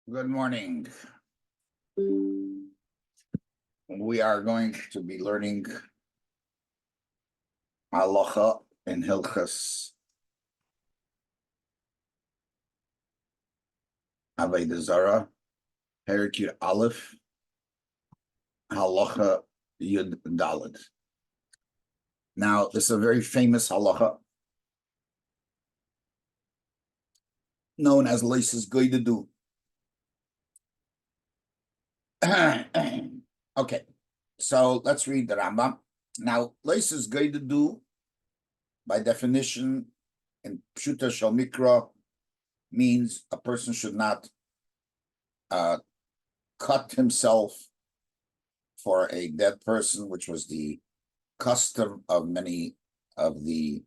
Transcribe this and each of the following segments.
Good morning. We are going to be learning Halacha in Hilchos Avoda Zara, Perek Alef, Halacha Yud Dalet. Now, this is a very famous halacha known as Leises Goydadu. Okay, so let's read the Rambam. Now, Leises Goydadu, by definition, in Pshuta Shal Mikra, means a person should not cut himself for a dead person, which was the custom of many of the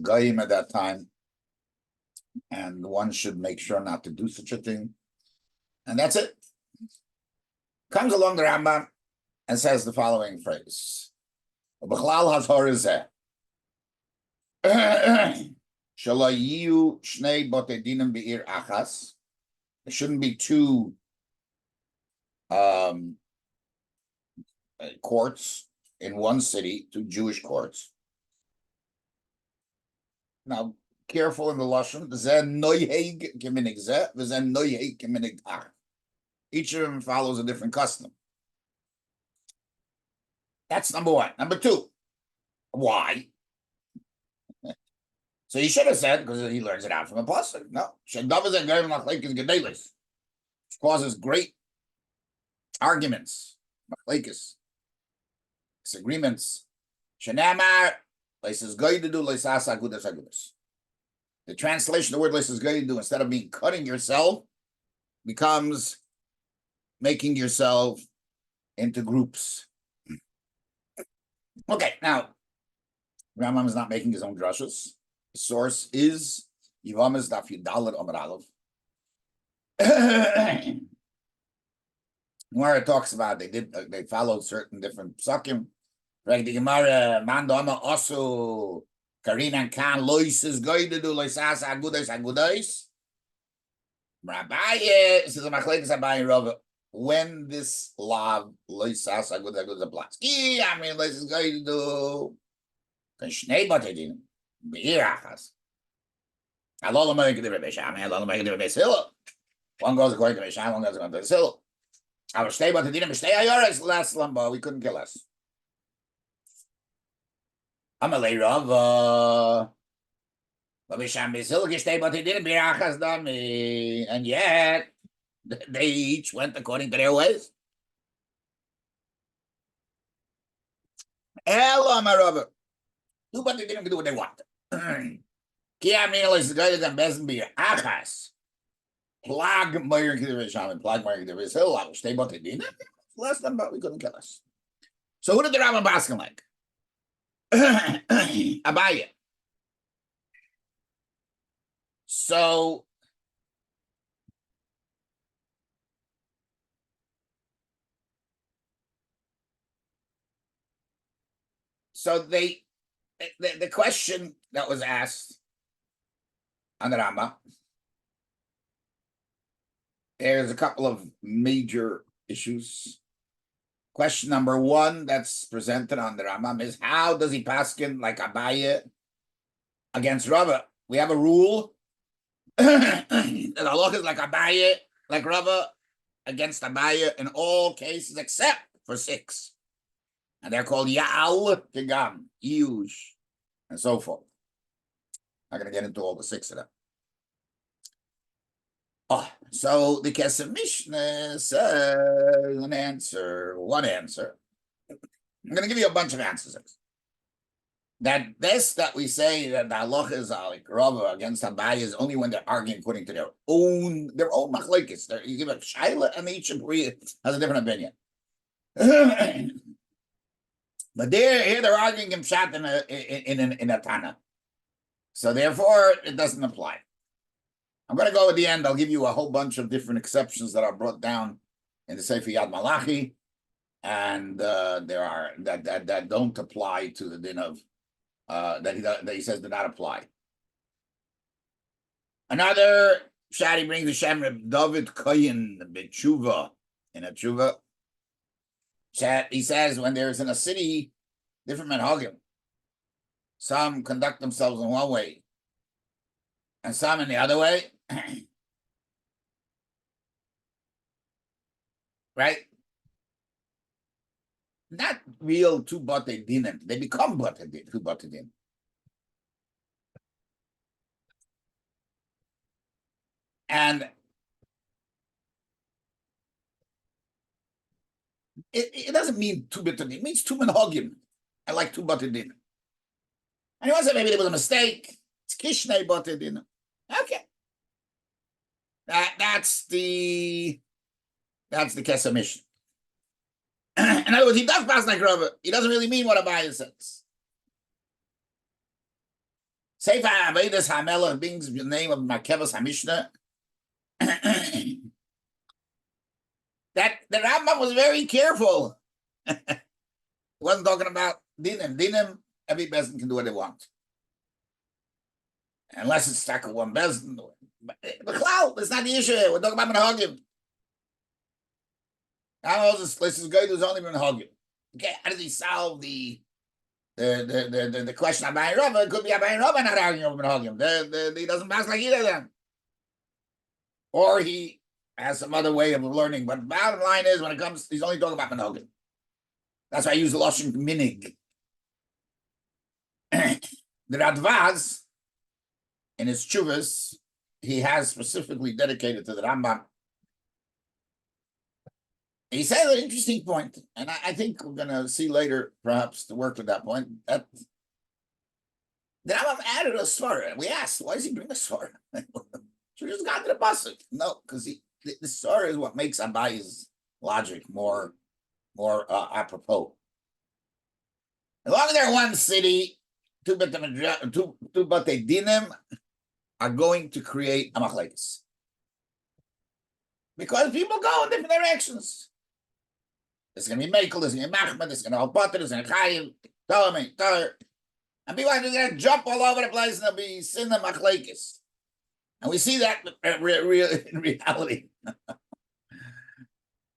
goyim at that time, and one should make sure not to do such a thing. And that's it. Comes along the Rambam and says the following phrase: "B'chlal hazor shalayu shnei botei dinim be'ir achas." There shouldn't be two courts in one city, two Jewish courts. Now, careful in the lashon. Each of them follows a different custom. That's number one. Number two, why? So he should have said, because he learns it out from a pasuk. No, which causes great arguments, disagreements. The translation of the word "leises goydadu," instead of being cutting yourself, becomes making yourself into groups. Okay, now Rambam is not making his own drushes. The source is Yivamis Daf Dalet Amar Alef, where it talks about they followed certain different psukim. Like the Gemara, Mandama also Karinan Khan Loises Goydadu Loisas Agudais. Rabbi says a machlekes Abaye Rava. When this law Loisas Agudais applies, I mean Loises Goydadu Kashnei Batedin Beir Achas. Alol American Rebbe Sham, Alol American Rebbe Hillel. One goes according to Sham, one goes according to Hillel. Our stay Batedin, stay Ayoris last lumber. We couldn't kill us. Amalei Rava. And yet they each went according to their ways. Hello, my Rava. Do but they didn't do what they want. Kiamil is greater than Besenbeer. Achas. Plag Meyer Kidivisham and Plag Meyer Kidivisham. I will stay but they didn't. Less than but we couldn't kill us. So who did the Rambam basking like? Abaye. So the question that was asked on the Rambam, there's a couple of major issues. Question number one that's presented on the Rambam is, how does he paskin like Abaye against Rava? We have a rule that Halacha is like Abaye, like Rava against Abaye in all cases except for 6. And they're called Ya'al, Tigam, Yush, and so forth. I'm not going to get into all the 6 of them. So the Kesef Mishnah says one answer. I'm going to give you a bunch of answers. That we say that the halacha is like Rava against Abaye is only when they're arguing according to their own machlekes. You give a shaila and each has a different opinion. But here they're arguing in Pshat in a Tana. So therefore, it doesn't apply. I'm going to go at the end. I'll give you a whole bunch of different exceptions that are brought down in the Sefer Yad Malachi, and there are that don't apply to the din of that he says do not apply. Another Shadi brings the Shem Reb David Koyin B'tshuva in a tshuva. He says when there's in a city different Minhagim, some conduct themselves in one way and some in the other way, right? Not real two bate dinim. They become two bate din. And it doesn't mean two bate din. It means two minhagim. I like two bate din. And you want to say maybe there was a mistake. It's kishnei bate din. Okay. That's the Kesem mission. In other words, he does pass like Rava. He doesn't really mean what Abaye says. Sefer Avodas HaMelech brings the name of Makevas HaMishnah. That the Rambam was very careful. He wasn't talking about dinim. Dinim, every bezin can do what they want, unless it's stuck with one bezin. But Cloud, that's not the issue. We're talking about Minhagim. Now this is good. Who's only Minhagim. Okay, how does he solve the question of Abaye Rava? It could be Abaye Rava not arguing over Minhagim. He doesn't pass like either of them, or he has some other way of learning. But bottom line is, when it comes, he's only talking about Minhagim. That's why I use the lashon minig. The Radvaz, in his tshuvas, he has specifically dedicated to the Rambam. He says an interesting point, and I think we're going to see later, perhaps, to work with that point, that the Rambam added a svara. We asked, why does he bring a svara? Should we just got to the pasuk? No, because the svara is what makes Abaye's logic more apropos. As long as they're one city, two bate dinim are going to create a machlekes. Because people go in different directions. There's going to be Mekel, there's going to be Machmed, there's going to be Alpotter, there's going to be Chayim, Tomer. And people are going to jump all over the place and there'll be sin and machlekes. And we see that in reality.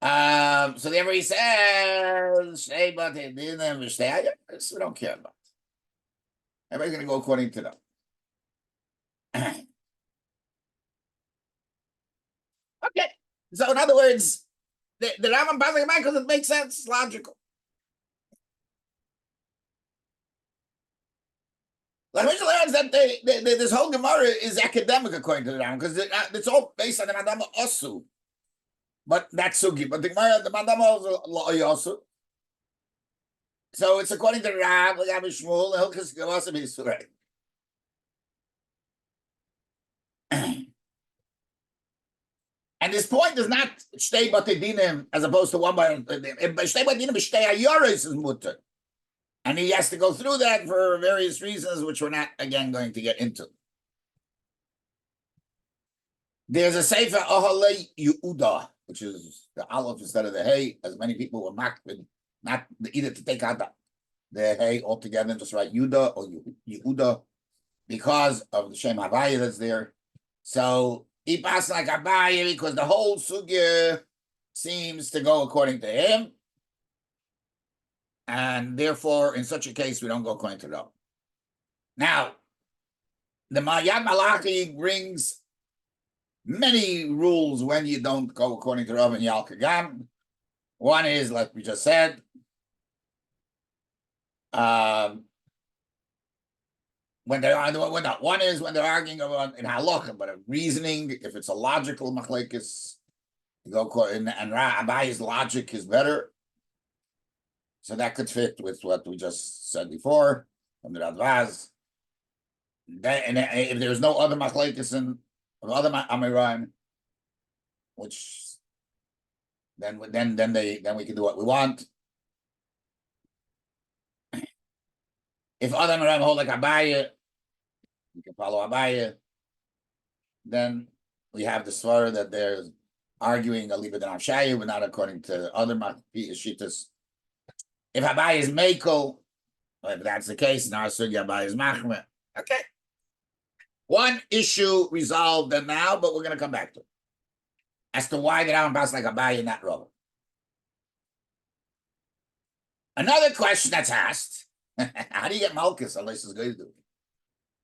So therefore he says, we don't care about it. Everybody's going to go according to them. Okay. So in other words, the Rambam passing back because it makes sense, it's logical. Like we learns that this whole Gemara is academic according to the Rambam because it's all based on the Madama Osu. But that's Sugi. But the Gemara, the Madama Osu. So it's according to Rab, Rabbi Shmuel, Hilchos Gavasim Yisrael. And this point is not shtei bate dinim as opposed to one by shtei bate dinim. Shtei ayoros is mutter, and he has to go through that for various reasons, which we're not again going to get into. There's a sefer Ohalei Yehuda, which is the Alef instead of the Hey, as many people were makbid, not either to take out the Hey altogether and just write Yuda or Yehuda because of the Shem Havaya that's there. So he passed like Abaye because the whole sugya seems to go according to him. And therefore, in such a case, we don't go according to Rav. Now, the Yad Malachi brings many rules when you don't go according to Rav and Yal Kagam. One is, like we just said, when they're one is when they're arguing about in halacha, but a reasoning, if it's a logical machlekes, you go and Abaye's logic is better. So that could fit with what we just said before from the Radvaz. And if there's no other machlekes and other Amiran, which then we can do what we want. If other Amiran hold like Abaye, we can follow Abaye. Then we have the svara that they're arguing a liba than Avshayu, but not according to other shittas. If Abaye is Mekel, if that's the case, now Sugya Abaye is Machmeh. Okay. One issue resolved and now, but we're going to come back to it. As to why the Rambam passed like a Abaye in that role. Another question that's asked, how do you get Malchus unless it's going to do?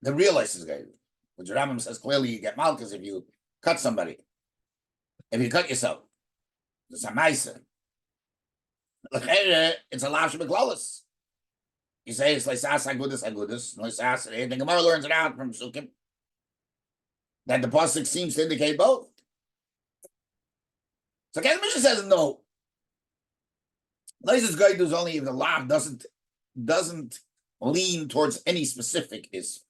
The real is going to do. Which Rambam says clearly you get Malchus if you cut somebody. If you cut yourself. It's a Maisa. It's a Lav Shebeklolis. You say it's like Agudis. And the Gemara learns it out from Sukkim. That the pasuk seems to indicate both. So Kesmisha says no. Noises going to is only if the lav doesn't lean towards any specific is.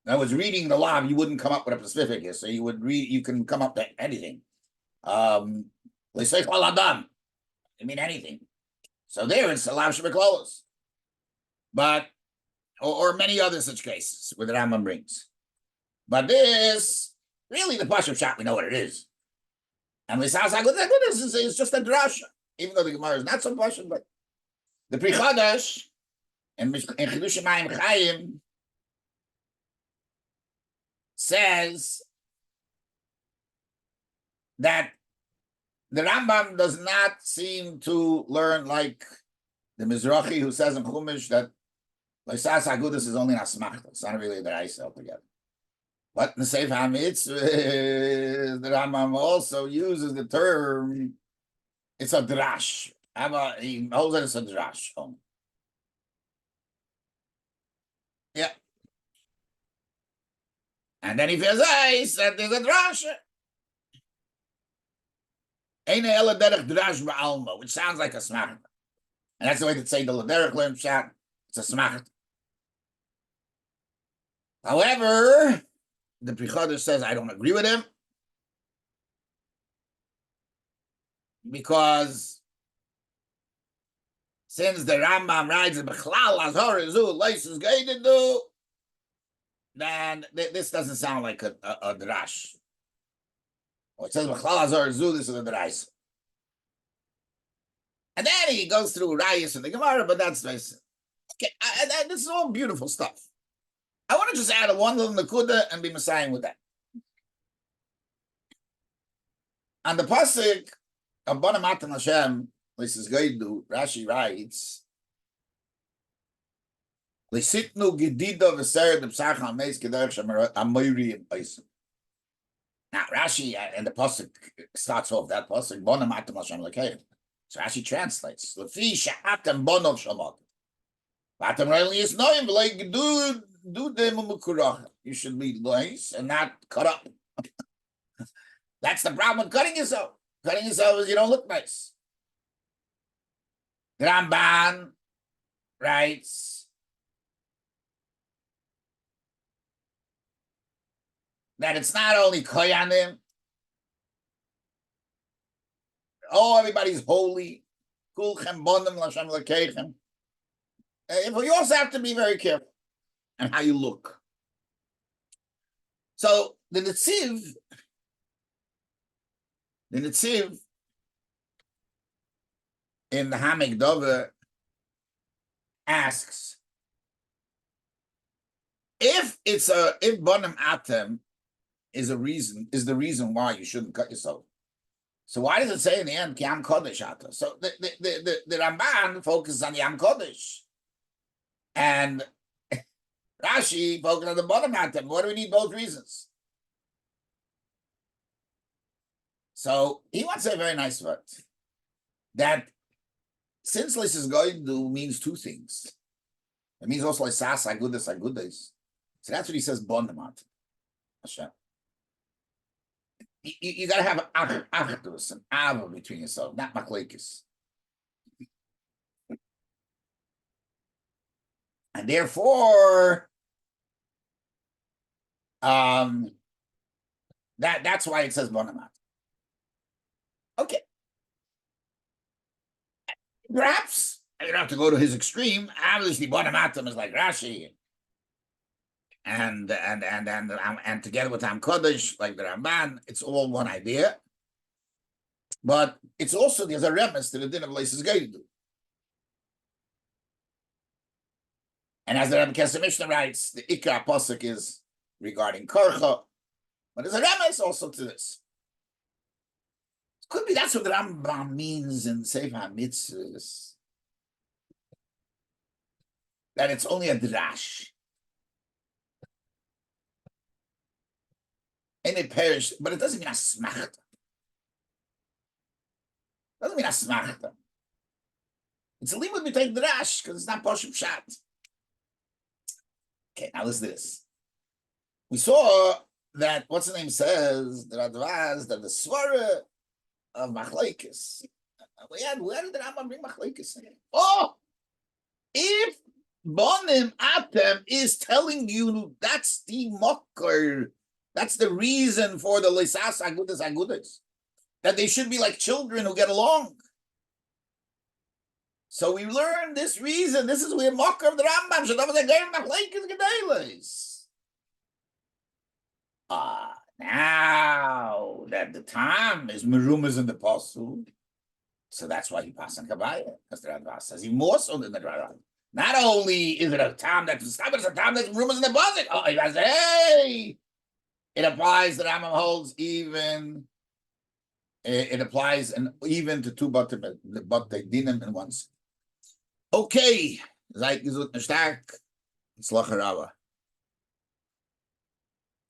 I was reading the lav, you wouldn't come up with a specific is, so you would read. You can come up to anything. I mean anything. So there it's a lav shebeklolos. But or many other such cases where the Rambam brings. But this, really, the Pashup shot, we know what it is. And we sound like, it's just a drasha, even though the Gemara is not so Pashup, but the Pri Chadash and Chidush Mayim Chaim says that the Rambam does not seem to learn like the Mizrahi who says in Chumash that Leisas Agudis is only an asmachta. It's not really the Reis altogether. But in the Seif HaMitzvah, the Rambam also uses the term, it's a drash. He holds it as a drash. Yeah. And then he feels ice that there's a drash. Eine ela derech drash ba'alma, which sounds like a smachta. And that's the way to say the Laderech learn shot. It's a smachta. However, the Pri Chadash says, I don't agree with him. Because since the Rambam writes in Bechlal Azhar Zu Leisus Geidedu, then this doesn't sound like a drash. Well, it says Bechlal Azhar Zu, this is a drash. And then he goes through Rayas and the Gemara, but that's nice. Okay, this is all beautiful stuff. I want to just add one little nakuda and be messiahing with that. On the pasuk of Bona Matan Hashem, Lisas Gaidu, Rashi writes, Lisitnu Gedida V'Sered B'Sach HaMeis Kederech Amoiri Oisim. Now Rashi and the pasuk starts off that pasuk Bona Matan Hashem Lekei. So Rashi translates Lefi Sha'atem Bonov Shamot. Vatam Reili is knowing like you should be nice and not cut up. That's the problem with cutting yourself. Cutting yourself is you don't look nice. Ramban writes that it's not only koyanim. Oh, everybody's holy. Kulchem bonim l'Hashem l'keichem. But you also have to be very careful and how you look. So the Netziv in the Hamek Dover asks if Bonim Atem is the reason why you shouldn't cut yourself. So why does it say in the end Yam Kodesh Ata? So the Ramban focuses on Yam Kodesh. And Rashi focused on the bottom atom. What do we need both reasons? So he wants to say a very nice word. That since Lisas Goidu means two things. It means also like Sas, Agudas. So that's what he says, bottom atom. Hashem. You got to have an achdus, an ava between yourself, not machlekes. And therefore, that's why it says bonamat. Okay. Perhaps you don't have to go to his extreme. Obviously, bonamatim is like Rashi, and together with Am Kodesh, like the Ramban, it's all one idea. But it's also there's a reference to the din of Leisus Geidu. And as the Rebbe Kesef Mishnah writes, the Ikra Pasuk is regarding Korcha. But there's a remes also to this. It could be that's what the Rambam means in Sefer HaMitzvahs, that it's only a drash. And it perished, but it doesn't mean a smachta. Doesn't mean a smachta. It's a limud between drash because it's not Pashup Shat. Okay, now listen to this. We saw that what's the name says that the swara of machlekes. Where did the Rambam bring machlekes in? Oh, if Bonim Atem is telling you that's the mocker, that's the reason for the Lisas Agudas, that they should be like children who get along. So we learn this reason. This is where mocker of the Rambam should have now that the time is merumas in the pasul, so that's why he passed on kabaya, because the Rambam says he more so than the Rambam. Not only is it a time that's but it's a time that's merumas in the pasuk. Oh, he says, hey, it applies. The Rambam holds even. It applies and even to two but dinim in once. Okay, like is it stark? It's lacharava.